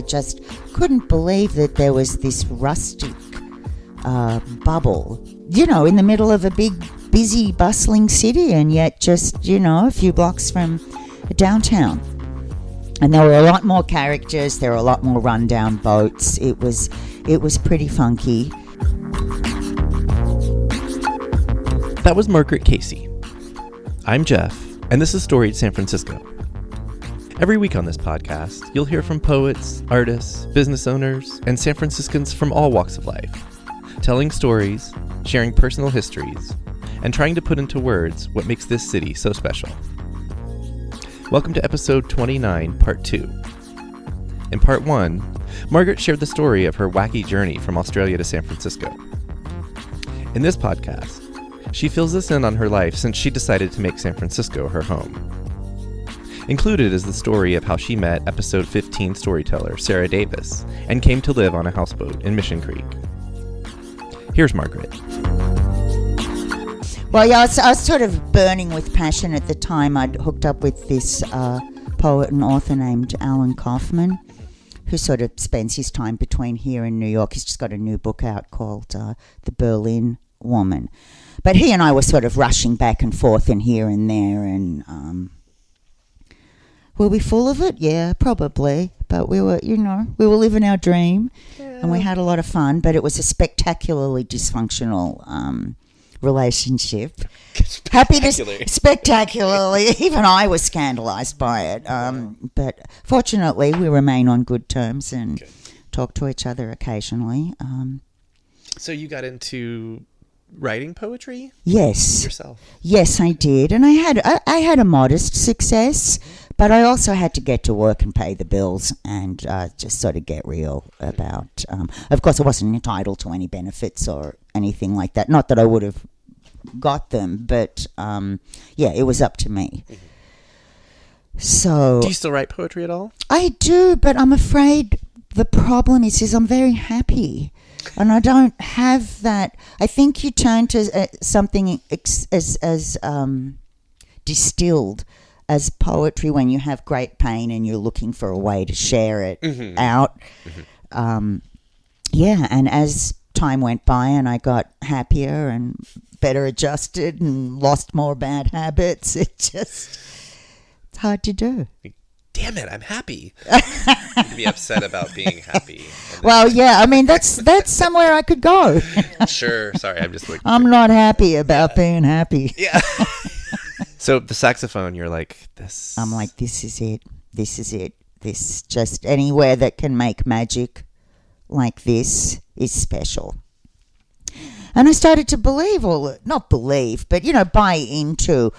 just couldn't believe that there was this rustic bubble, in the middle of a big, busy, bustling city, and yet just, a few blocks from downtown. And there were a lot more characters. There were a lot more rundown boats. It was pretty funky. That was Margaret Casey. I'm Jeff, and this is Storied San Francisco. Every week on this podcast, you'll hear from poets, artists, business owners, and San Franciscans from all walks of life, telling stories, sharing personal histories, and trying to put into words what makes this city so special. Welcome to episode 29, part 2. In part 1, Margaret shared the story of her wacky journey from Australia to San Francisco. In this podcast, she fills us in on her life since she decided to make San Francisco her home. Included is the story of how she met episode 15 storyteller Sarah Davis and came to live on a houseboat in Mission Creek. Here's Margaret. Well, yeah, I was sort of burning with passion at the time. I'd hooked up with this poet and author named Alan Kaufman, who sort of spends his time between here and New York. He's just got a new book out called The Berlin Woman. But he and I were sort of rushing back and forth and here and there, and were we full of it? Yeah, probably. But we were living our dream, and we had a lot of fun. But it was a spectacularly dysfunctional relationship. Spectacularly. Even I was scandalized by it. But fortunately, we remain on good terms and talk to each other occasionally. So you got into writing poetry? Yes. Yourself? Yes, I did. And I had a modest success, but I also had to get to work and pay the bills and just sort of get real about... of course, I wasn't entitled to any benefits or anything like that. Not that I would have got them, but it was up to me. Mm-hmm. So... Do you still write poetry at all? I do, but I'm afraid the problem is I'm very happy. And I don't have that. I think you turn to something as distilled as poetry when you have great pain and you're looking for a way to share it out. Mm-hmm. And as time went by and I got happier and better adjusted and lost more bad habits, it's hard to do. Damn it, I'm happy. You'd be upset about being happy. Well, yeah, I mean, that's somewhere I could go. Sure, sorry, I'm just looking. I'm not happy about being happy. Yeah. So the saxophone, you're like, this... I'm like, this is it. This just anywhere that can make magic like this is special. And I started to buy into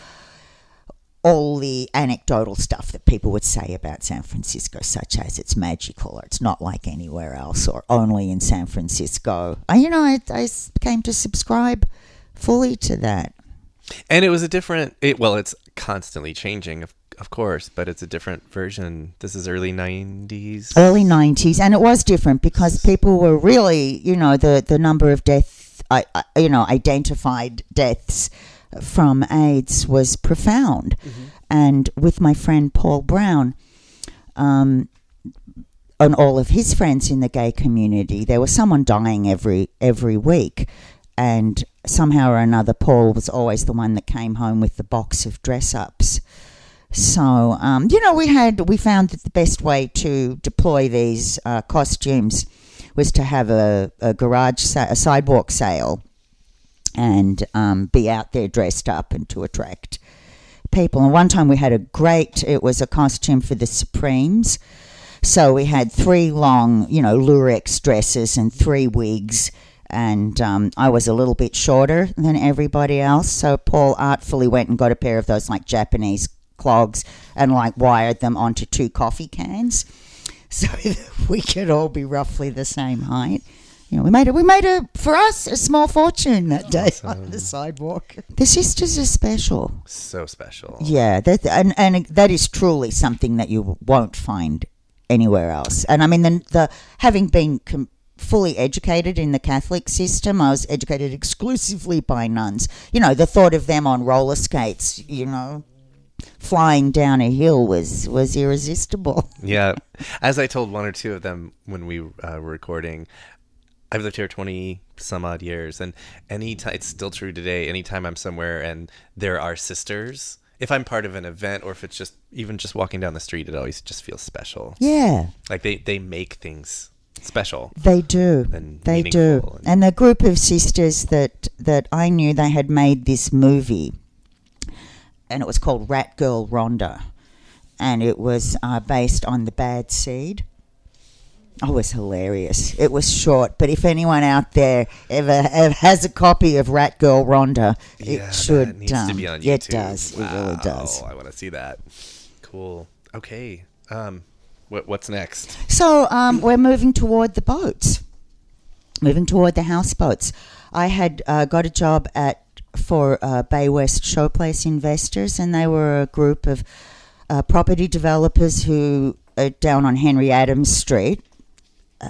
all the anecdotal stuff that people would say about San Francisco, such as it's magical or it's not like anywhere else or only in San Francisco. I came to subscribe fully to that. And it was it's constantly changing, of course, but it's a different version. This is early 90s. Early 90s, and it was different because people were really, the number of deaths, identified deaths from AIDS was profound. Mm-hmm. And with my friend Paul Brown and all of his friends in the gay community, there was someone dying every week, and somehow or another Paul was always the one that came home with the box of dress-ups. So we found that the best way to deploy these costumes was to have a sidewalk sale and be out there dressed up and to attract people. And one time we had it was a costume for the Supremes. So we had 3 long, lurex dresses and 3 wigs. And I was a little bit shorter than everybody else. So Paul artfully went and got a pair of those Japanese clogs and wired them onto 2 coffee cans. So we could all be roughly the same height. We made for us a small fortune that day on the sidewalk. The sisters are special. So special. Yeah, and that is truly something that you won't find anywhere else. And I mean, the having been fully educated in the Catholic system, I was educated exclusively by nuns. The thought of them on roller skates, flying down a hill was irresistible. Yeah. As I told one or two of them when we were recording, I've lived here 20 some odd years, and it's still true today. Anytime I'm somewhere and there are sisters, if I'm part of an event or if it's just even just walking down the street, it always just feels special. Yeah. Like they make things special. They do. They do. And the group of sisters that I knew, they had made this movie, and it was called Girl Ronda, and it was based on The Bad Seed. Oh, it was hilarious. It was short, but if anyone out there ever has a copy of Girl Ronda, it should. It needs to be on YouTube. It does. Wow. It really does. I want to see that. Cool. Okay. What's next? So we're moving toward the boats. Moving toward the houseboats. I had got a job for Bay West Showplace Investors, and they were a group of property developers who down on Henry Adams Street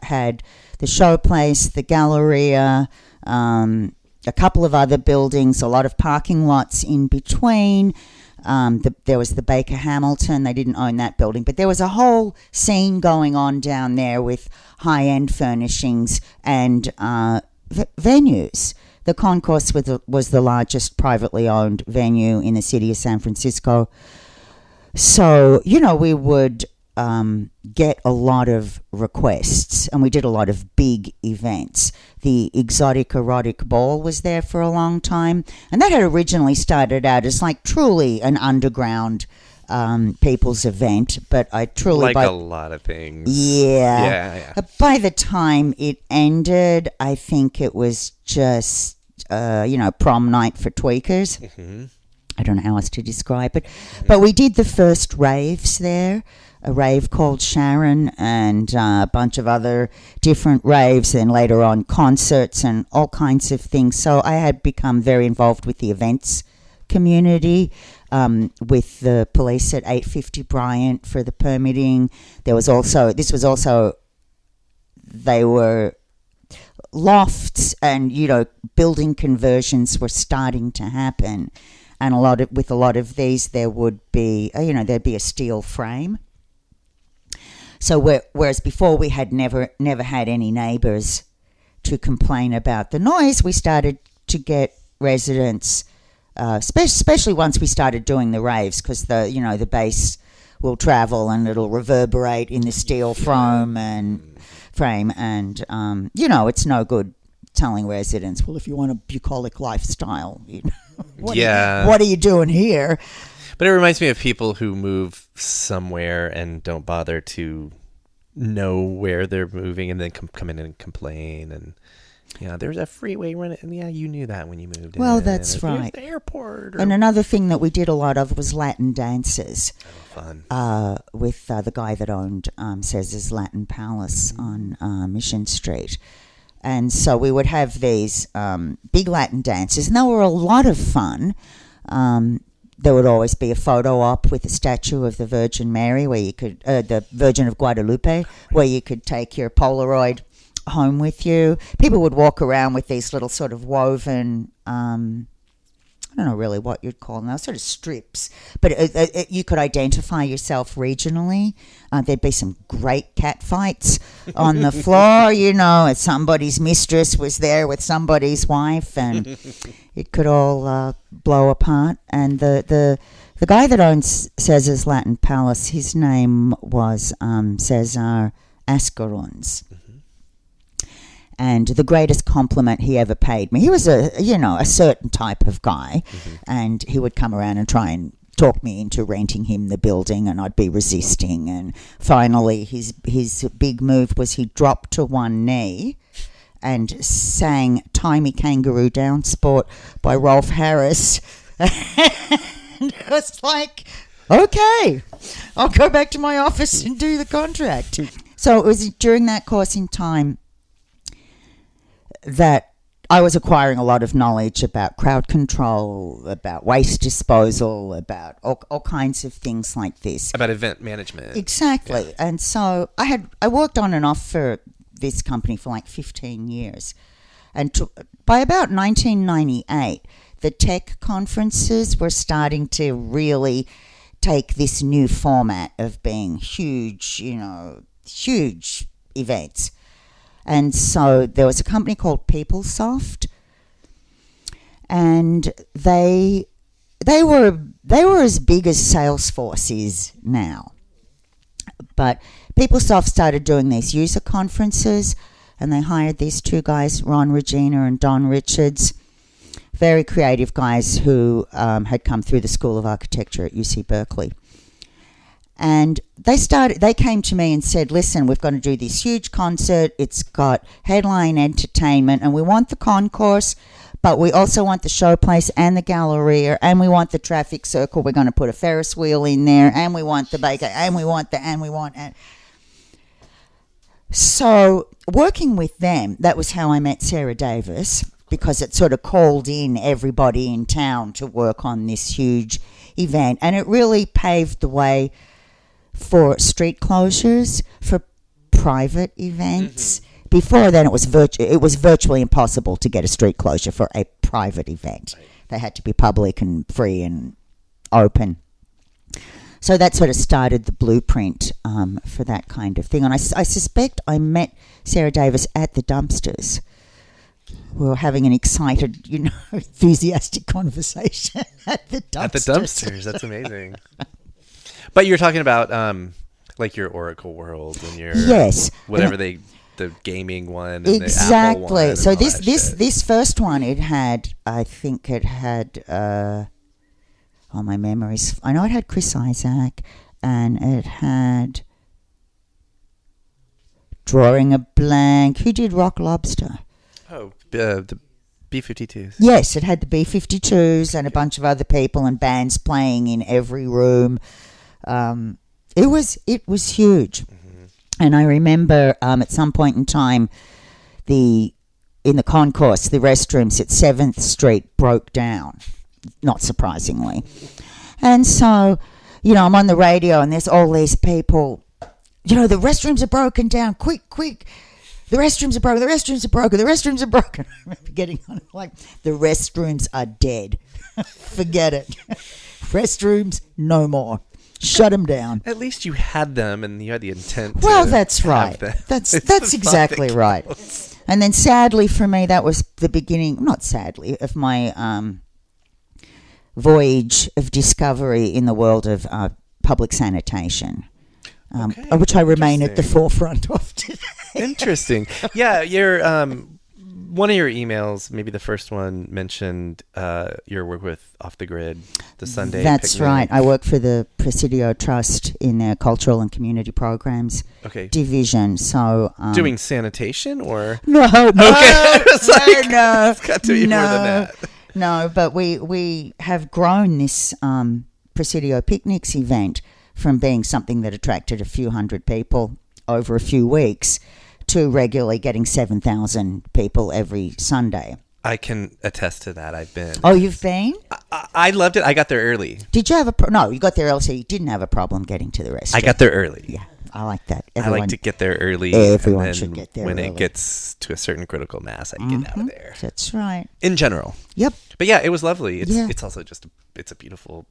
had the Showplace, the Galleria, a couple of other buildings, a lot of parking lots in between. There was the Baker Hamilton. They didn't own that building, but there was a whole scene going on down there with high-end furnishings and venues. The Concourse was the largest privately owned venue in the city of San Francisco. So, we would get a lot of requests, and we did a lot of big events. The Exotic Erotic Ball was there for a long time, and that had originally started out as like truly an underground people's event, but I truly... a lot of things. Yeah. By the time it ended, I think it was just, prom night for tweakers. Mm-hmm. I don't know how else to describe it. Mm-hmm. But we did the first raves there, a rave called Sharon and a bunch of other different raves, and later on concerts and all kinds of things. So I had become very involved with the events community, with the police at 850 Bryant for the permitting. They were lofts, and, building conversions were starting to happen. And with a lot of these, there would be, there'd be a steel frame. So whereas before we had never had any neighbours to complain about the noise, we started to get residents, especially once we started doing the raves, because the bass will travel and it'll reverberate in the steel frame, and it's no good telling residents, well, if you want a bucolic lifestyle, what are you doing here? But it reminds me of people who move somewhere and don't bother to know where they're moving, and then come in and complain. And there's a freeway running, and you knew that when you moved in. Well, that's right. The airport. And another thing that we did a lot of was Latin dances. Oh, fun. With the guy that owned Cesar's Latin Palace on Mission Street. And so we would have these big Latin dances, and they were a lot of fun. There would always be a photo op with a statue of the Virgin Mary, where you could, the Virgin of Guadalupe, where you could take your Polaroid home with you. People would walk around with these little sort of woven, I don't know really what you'd call them. They were sort of strips, but you could identify yourself regionally. There'd be some great cat fights on the floor, as somebody's mistress was there with somebody's wife, and it could all blow apart. And the guy that owns Cesar's Latin Palace, his name was Cesar Ascaruns. And the greatest compliment he ever paid me, he was a certain type of guy, and he would come around and try and talk me into renting him the building, and I'd be resisting. And finally, his big move was he dropped to one knee and sang "Tie Me Kangaroo Down Sport" by Rolf Harris. And it was like, okay, I'll go back to my office and do the contract. So it was during that course in time that I was acquiring a lot of knowledge about crowd control, about waste disposal, about all kinds of things like this. About event management. Exactly. Yeah. And so I worked on and off for this company for like 15 years. And by about 1998, the tech conferences were starting to really take this new format of being huge events. And so there was a company called PeopleSoft, and they were as big as Salesforce is now. But PeopleSoft started doing these user conferences, and they hired these two guys, Ron Regina and Don Richards, very creative guys who had come through the School of Architecture at UC Berkeley. And they came to me and said, listen, we've got to do this huge concert. It's got headline entertainment, and we want the concourse, but we also want the showplace and the Galleria, and we want the traffic circle. We're going to put a Ferris wheel in there, and we want the baker, and we want. So working with them, that was how I met Sarah Davis, because it sort of called in everybody in town to work on this huge event. And it really paved the way for street closures, for private events. Mm-hmm. Before then, it was virtually impossible to get a street closure for a private event. Right. They had to be public and free and open. So that sort of started the blueprint for that kind of thing. And I suspect I met Sarah Davis at the dumpsters. We were having an excited, enthusiastic conversation at the dumpsters. At the dumpsters. That's amazing. But you're talking about like your Oracle World and your whatever the gaming one and exactly. the Apple one. So this first one, I think it had my memories. I know it had Chris Isaac, and it had, drawing a blank, who did Rock Lobster? Oh, the B-52s. Yes, it had the B-52s and a bunch of other people and bands playing in every room. It was huge. Mm-hmm. And I remember at some point in time, in the concourse, the restrooms at 7th Street broke down, not surprisingly. And so, I'm on the radio and there's all these people, the restrooms are broken down, quick. The restrooms are broken, the restrooms are broken. I remember getting on like, the restrooms are dead. Forget it. Restrooms, no more. Shut them down. At least you had them and you had the intent to that's right. That's exactly right. And then sadly for me, that was the beginning, not sadly, of my voyage of discovery in the world of public sanitation. Which I remain at the forefront of today. Interesting. Yeah, your one of your emails, maybe the first one, mentioned your work with Off the Grid, the Sunday That's picnic. right. I work for the Presidio Trust in their cultural and community programs division. So doing sanitation or no? Okay, no. It's got to be more than that. No, but we have grown this Presidio Picnics event from being something that attracted a few hundred people over a few weeks to regularly getting 7,000 people every Sunday. I can attest to that. I've been. Oh, you've been? I loved it. I got there early. Did you have no, you got there early, so you didn't have a problem getting to the restaurant. I got there early. Yeah, I like that. I like to get there early. Everyone should get there when early. It gets to a certain critical mass, I get out of there. That's right. In general. Yep. But yeah, it was lovely. It's also just it's a beautiful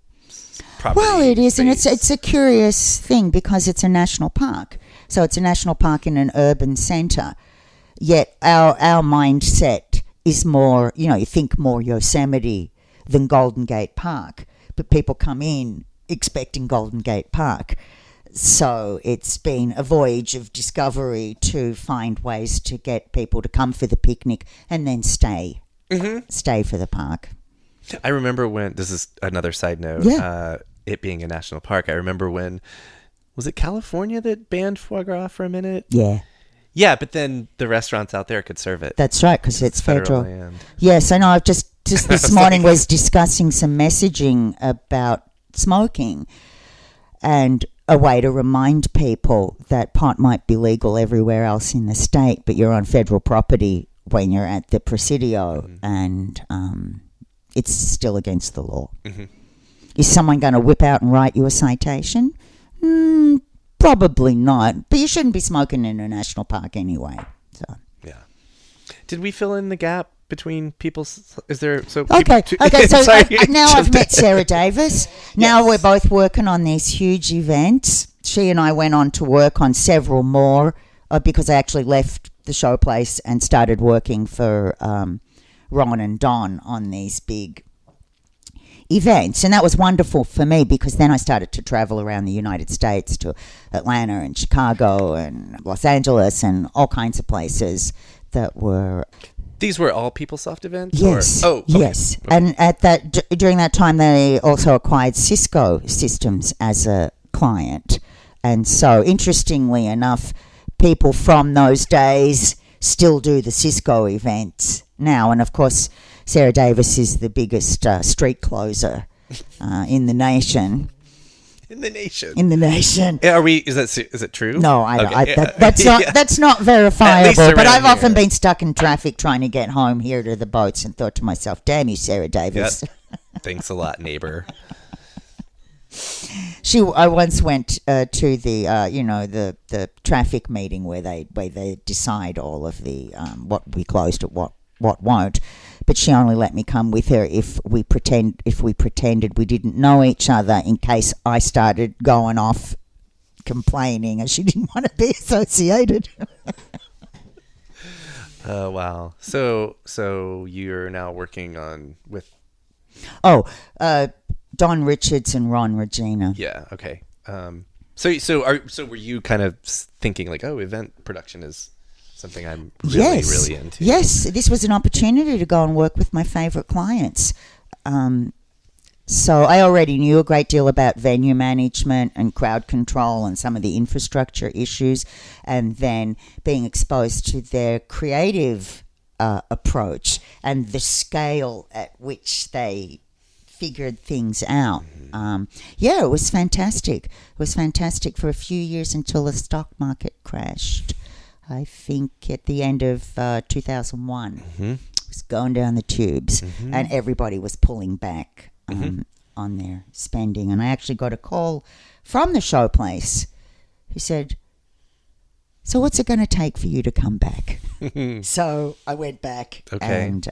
property. Well, it is, space. And it's a curious thing because it's a national park. So it's a national park in an urban centre. Yet our mindset is more, you think more Yosemite than Golden Gate Park. But people come in expecting Golden Gate Park. So it's been a voyage of discovery to find ways to get people to come for the picnic and then stay for the park. I remember when, this is another side note, it being a national park, I remember when, was it California that banned foie gras for a minute? Yeah. Yeah, but then the restaurants out there could serve it. That's right, because it's federal. Land. Yes, I know. I've just this morning was discussing some messaging about smoking and a way to remind people that pot might be legal everywhere else in the state, but you're on federal property when you're at the Presidio, and it's still against the law. Mm-hmm. Is someone going to whip out and write you a citation? Probably not, but you shouldn't be smoking in a national park anyway. So yeah. Did we fill in the gap between people? Is there Okay. So Sorry, now I've met Sarah Davis. Now we're both working on these huge events. She and I went on to work on several more because I actually left the showplace and started working for Ron and Don on these big events, and that was wonderful for me because then I started to travel around the United States to Atlanta and Chicago and Los Angeles and all kinds of places that were. These were all PeopleSoft events? Yes. Or? Oh, okay. Yes. Okay. And during that time, they also acquired Cisco Systems as a client. And so, interestingly enough, people from those days still do the Cisco events now. And of course, Sarah Davis is the biggest street closer in the nation. In the nation. In the nation. Are we? Is it true? No, Okay. that's not verifiable. But I've often here. been stuck in traffic trying to get home here to the boats and thought to myself, "Damn you, Sarah Davis." Yep. Thanks a lot, neighbor. I once went to the traffic meeting where they decide all of the what we closed at what won't. But she only let me come with her if we pretended we didn't know each other in case I started going off complaining and she didn't want to be associated. Oh, wow. So you're now working on with... Don Richards and Ron Regina. Yeah, okay. So were you kind of thinking like, oh, event production is something I'm really into? Yes, this was an opportunity to go and work with my favorite clients. So I already knew a great deal about venue management and crowd control and some of the infrastructure issues, and then being exposed to their creative approach and the scale at which they figured things out. It was fantastic. It was fantastic for a few years until the stock market crashed. I think at the end of 2001. Mm-hmm. It was going down the tubes, and everybody was pulling back on their spending. And I actually got a call from the showplace who said, "So what's it going to take for you to come back?" So I went back and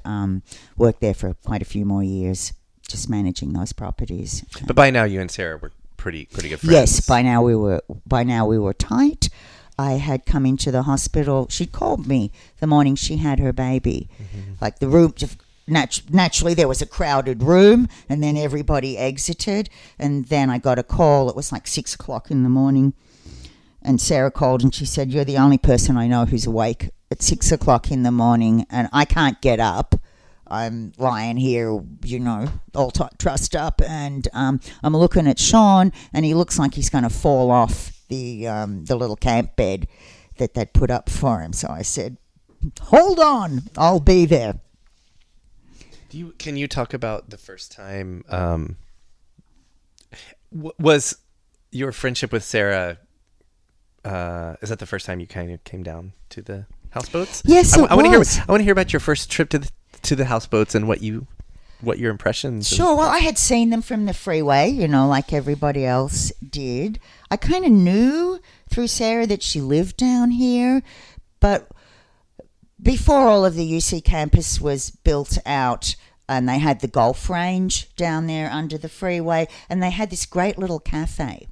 worked there for quite a few more years, just managing those properties. But by now, you and Sarah were pretty good friends. Yes, by now we were tight. I had come into the hospital. She called me the morning she had her baby. Like the room, naturally there was a crowded room, and then everybody exited. And then I got a call. It was like 6 o'clock in the morning. And Sarah called and she said, "You're the only person I know who's awake at 6 o'clock in the morning, and I can't get up. I'm lying here, all trussed up, and I'm looking at Sean, and he looks like he's going to fall off the little camp bed that they'd put up for him." So I said, "Hold on, I'll be there." Can you talk about the first time? Was your friendship with Sarah? Is that the first time you kind of came down to the houseboats? Yes, I want to hear about your first trip to the houseboats and what your impressions. Sure. Well, I had seen them from the freeway, like everybody else did. I kind of knew through Sarah that she lived down here, but before all of the UC campus was built out, and they had the golf range down there under the freeway, and they had this great little cafe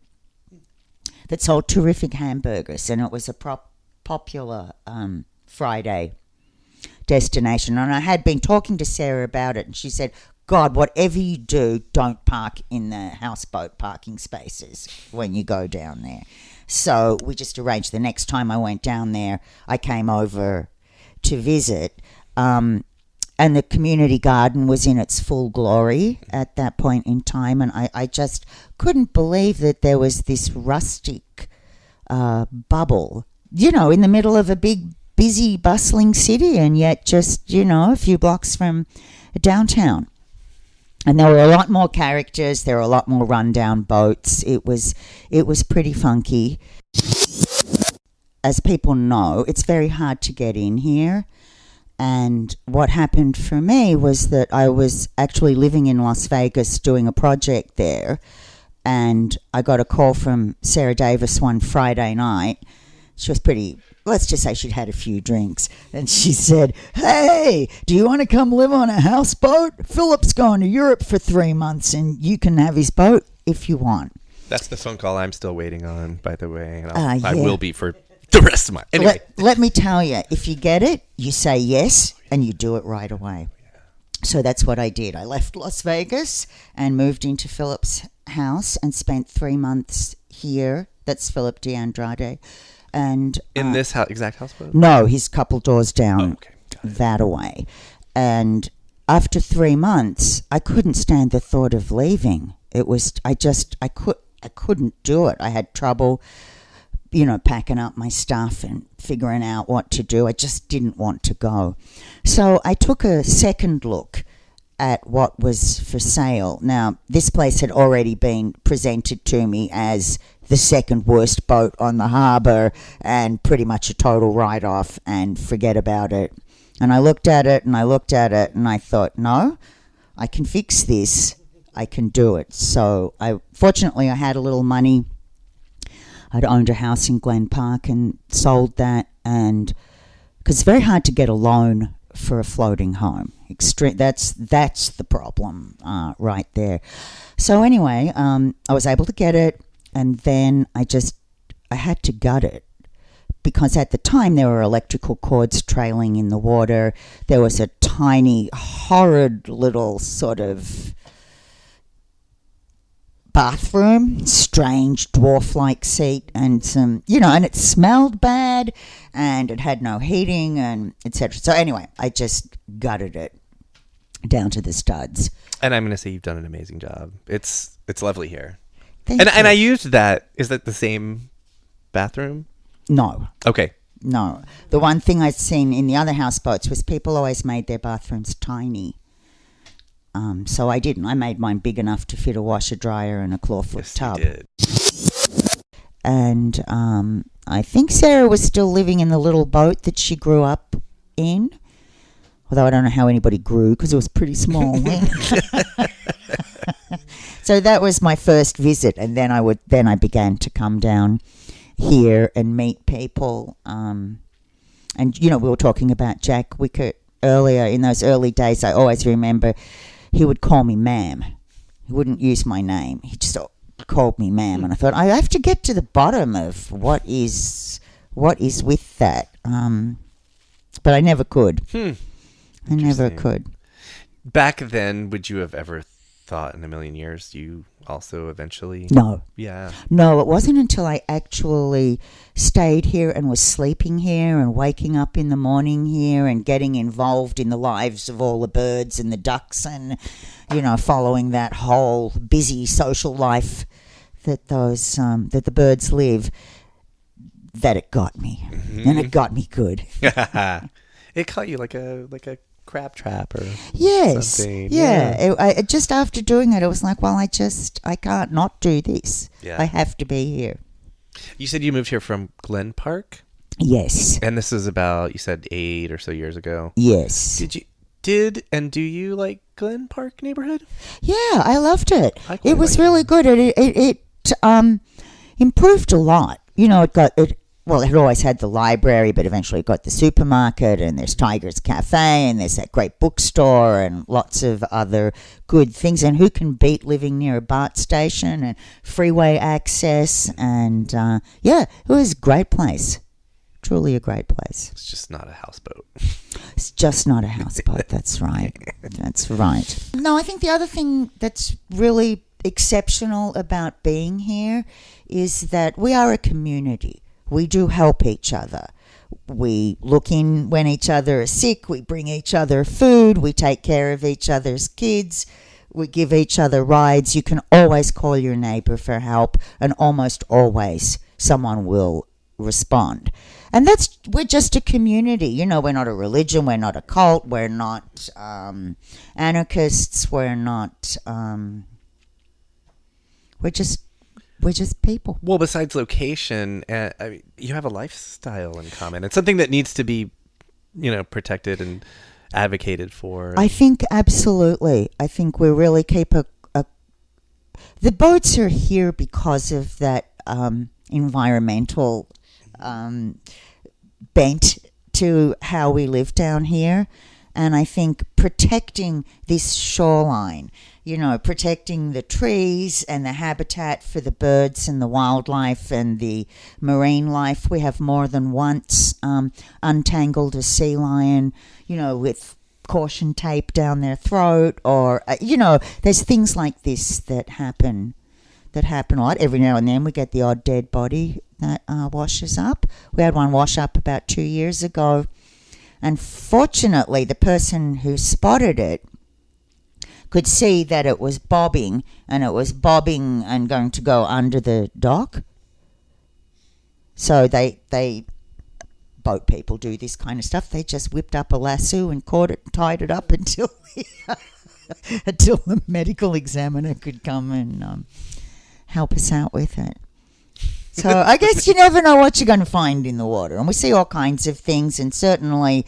that sold terrific hamburgers, and it was a popular Friday destination. And I had been talking to Sarah about it, and she said, "God, whatever you do, don't park in the houseboat parking spaces when you go down there." So we just arranged the next time I went down there, I came over to visit. And the community garden was in its full glory at that point in time. And I just couldn't believe that there was this rustic bubble, in the middle of a big, busy, bustling city, and yet just, a few blocks from downtown. And there were a lot more characters. There were a lot more rundown boats. It was pretty funky. As people know, it's very hard to get in here. And what happened for me was that I was actually living in Las Vegas doing a project there. And I got a call from Sarah Davis one Friday night. She was pretty let's just say she'd had a few drinks, and she said, "Hey, do you want to come live on a houseboat? Philip's going to Europe for 3 months, and you can have his boat if you want." That's the phone call I'm still waiting on, by the way. And Yeah. I will be for the rest of my... Anyway. Let me tell you, if you get it, you say yes, and you do it right away. So that's what I did. I left Las Vegas and moved into Philip's house and spent 3 months here. That's Philip D'Andrade. And In this exact houseboat? no, he's a couple doors down Okay. Got it. that away. And after 3 months, I couldn't stand the thought of leaving. It was, I couldn't do it. I had trouble, packing up my stuff and figuring out what to do. I just didn't want to go. So I took a second look at what was for sale. Now, this place had already been presented to me as the second worst boat on the harbour and pretty much a total write-off and forget about it. And I looked at it and I thought, no, I can fix this. I can do it. So fortunately I had a little money. I'd owned a house in Glen Park and sold that, and because it's very hard to get a loan for a floating home. That's the problem right there. So anyway, I was able to get it, and then I had to gut it, because at the time there were electrical cords trailing in the water. There was a tiny, horrid little sort of bathroom, strange dwarf-like seat, and some, and it smelled bad, and it had no heating, and etc. So anyway, I just gutted it down to the studs. And I'm going to say you've done an amazing job. It's lovely here. Thank you. And I used that. Is that the same bathroom? No. Okay. No. The one thing I'd seen in the other houseboats was people always made their bathrooms tiny. So I didn't. I made mine big enough to fit a washer, dryer, and a clawfoot tub. You did. And I think Sarah was still living in the little boat that she grew up in. Although I don't know how anybody grew, because it was pretty small. So that was my first visit, and then I began to come down here and meet people. And we were talking about Jack Wickett earlier. In those early days, I always remember he would call me ma'am. He wouldn't use my name. He just called me ma'am, and I thought I have to get to the bottom of what is with that. But I never could. I never could. Back then, would you have ever thought in a million years you also eventually... No. Yeah. No, it wasn't until I actually stayed here and was sleeping here and waking up in the morning here and getting involved in the lives of all the birds and the ducks and, following that whole busy social life that that the birds live, that it got me. Mm-hmm. And it got me good. It caught you like a crab trap or something. Yeah. Just after doing it, it was like, well, I can't not do this. Yeah. I have to be here. You said you moved here from Glen Park? Yes. And this is about, you said 8 or so years ago. Yes. Do you like Glen Park neighborhood? Yeah, I loved it. It was really good. It improved a lot. It had always had the library, but eventually it got the supermarket, and there's Tiger's Cafe, and there's that great bookstore, and lots of other good things. And who can beat living near a BART station and freeway access? And it was a great place. Truly a great place. It's just not a houseboat. It's just not a houseboat. That's right. That's right. No, I think the other thing that's really exceptional about being here is that we are a community. We do help each other. We look in when each other is sick. We bring each other food. We take care of each other's kids. We give each other rides. You can always call your neighbor for help, and almost always someone will respond. And we're just a community. We're not a religion. We're not a cult. We're not anarchists. We're not... We're just people. Well, besides location, you have a lifestyle in common. It's something that needs to be, protected and advocated for. I think absolutely. I think we really keep the boats are here because of that environmental bent to how we live down here. And I think protecting this shoreline, protecting the trees and the habitat for the birds and the wildlife and the marine life. We have more than once untangled a sea lion, with caution tape down their throat, or, there's things like this that happen a lot. Every now and then we get the odd dead body that washes up. We had one wash up about 2 years ago. And fortunately, the person who spotted it could see that it was bobbing, and it was bobbing and going to go under the dock. So they boat people do this kind of stuff. They just whipped up a lasso and caught it and tied it up until the medical examiner could come and help us out with it. So I guess you never know what you're going to find in the water. And we see all kinds of things. And certainly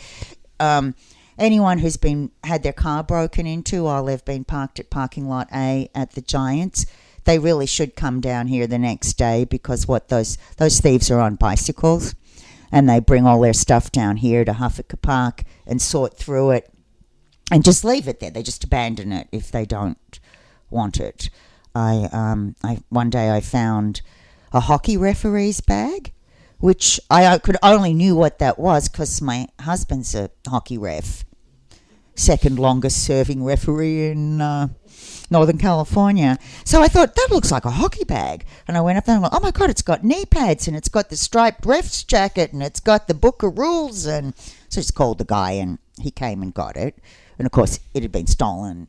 anyone who's had their car broken into while they've been parked at parking lot A at the Giants, they really should come down here the next day, because those thieves are on bicycles. And they bring all their stuff down here to Huffaker Park and sort through it and just leave it there. They just abandon it if they don't want it. One day I found a hockey referee's bag, which I could only knew what that was because my husband's a hockey ref, second longest serving referee in Northern California. So I thought, that looks like a hockey bag. And I went up there and went, oh my God, it's got knee pads, and it's got the striped ref's jacket, and it's got the book of rules. And so I just called the guy, and he came and got it. And of course, it had been stolen,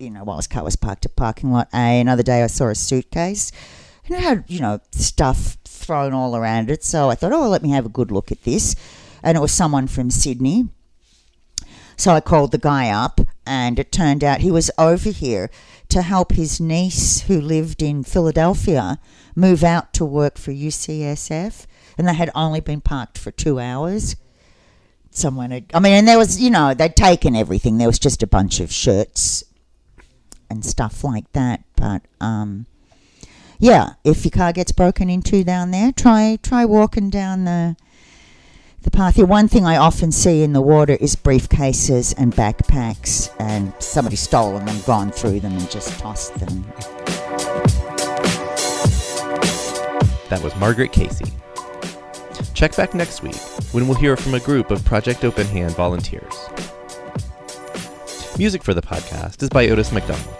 while his car was parked at parking lot A. Another day I saw a suitcase, and it had, stuff thrown all around it. So I thought, let me have a good look at this. And it was someone from Sydney. So I called the guy up, and it turned out he was over here to help his niece, who lived in Philadelphia, move out to work for UCSF. And they had only been parked for 2 hours. And there was, they'd taken everything. There was just a bunch of shirts and stuff like that. But, if your car gets broken into down there, try walking down the path here. One thing I often see in the water is briefcases and backpacks, and somebody's stolen them, gone through them, and just tossed them. That was Margaret Casey. Check back next week when we'll hear from a group of Project Open Hand volunteers. Music for the podcast is by Otis McDonald.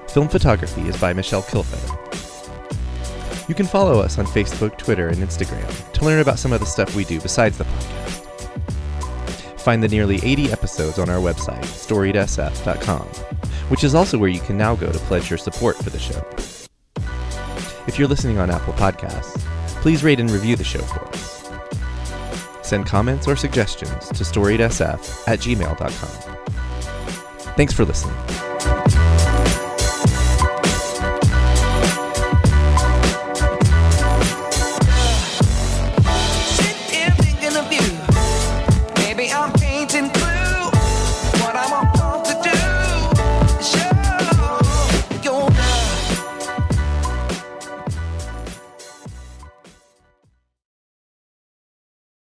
Film photography is by Michelle Kilfeather. You can follow us on Facebook, Twitter, and Instagram to learn about some of the stuff we do besides the podcast. Find the nearly 80 episodes on our website, storiedsf.com, which is also where you can now go to pledge your support for the show. If you're listening on Apple Podcasts, please rate and review the show for us. Send comments or suggestions to storiedsf@gmail.com. Thanks for listening.